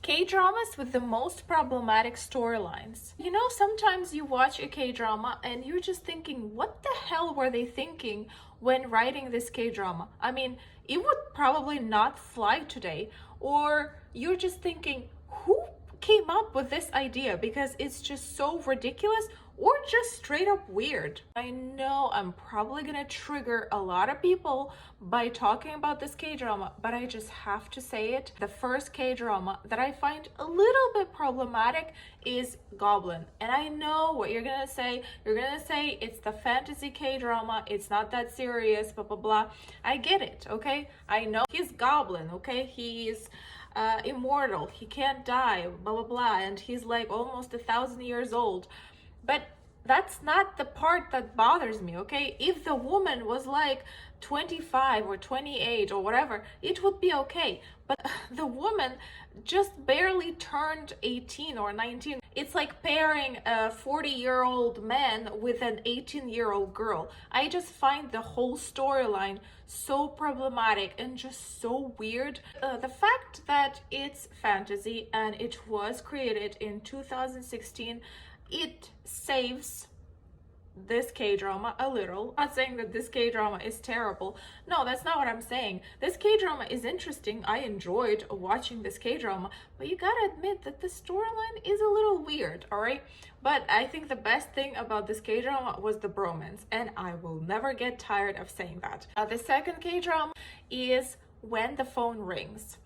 K-dramas with the most problematic storylines. You know, sometimes you watch a K-drama and you're just thinking, what the hell were they thinking when writing this K-drama? I mean, it would probably not fly today. Or you're just thinking, who came up with this idea? Because it's just so ridiculous or just straight up weird. I know I'm probably gonna trigger a lot of people by talking about this K-drama, but I just have to say it. The first K-drama that I find a little bit problematic is Goblin. And I know what you're gonna say. You're gonna say it's the fantasy K-drama, it's not that serious, blah, blah, blah. I get it, okay? I know he's Goblin, okay? He's immortal, he can't die, blah, blah, blah. And he's like almost 1,000 years old. But that's not the part that bothers me, okay? If the woman was like 25 or 28 or whatever, it would be okay. But the woman just barely turned 18 or 19. It's like pairing a 40-year-old man with an 18-year-old girl. I just find the whole storyline so problematic and just so weird. The fact that it's fantasy and it was created in 2016, it saves this K-drama a little. I'm not saying that this K-drama is terrible. No, that's not what I'm saying. This K-drama is interesting. I enjoyed watching this K-drama, but you gotta admit that the storyline is a little weird, all right? But I think the best thing about this K-drama was the bromance, and I will never get tired of saying that. The second K-drama is When the Phone Rings.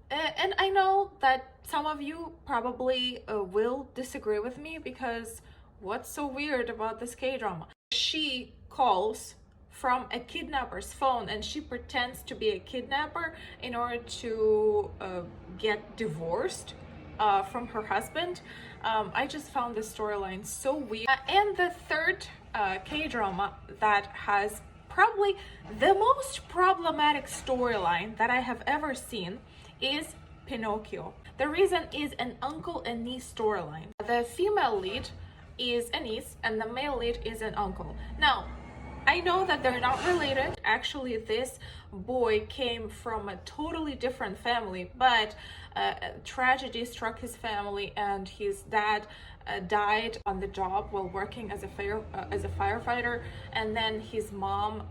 And I know that some of you probably will disagree with me, because what's so weird about this K-drama? She calls from a kidnapper's phone and she pretends to be a kidnapper in order to get divorced from her husband. I just found this storyline so weird. And the third K-drama that has probably the most problematic storyline that I have ever seen is Pinocchio. The reason is an uncle and niece storyline. The female lead is a niece and the male lead is an uncle. Now, I know that they're not related. Actually, this boy came from a totally different family, but tragedy struck his family and his dad died on the job while working as a firefighter, and then his mom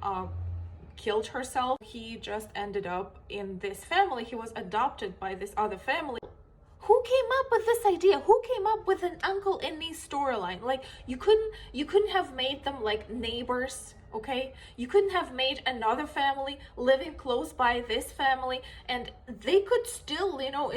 killed herself. He just ended up in this family. He was adopted by this other family. Who came up with this idea? Who came up with an uncle and niece storyline? Like, you couldn't have made them like neighbors, okay? You couldn't have made another family living close by this family, and they could still, you know,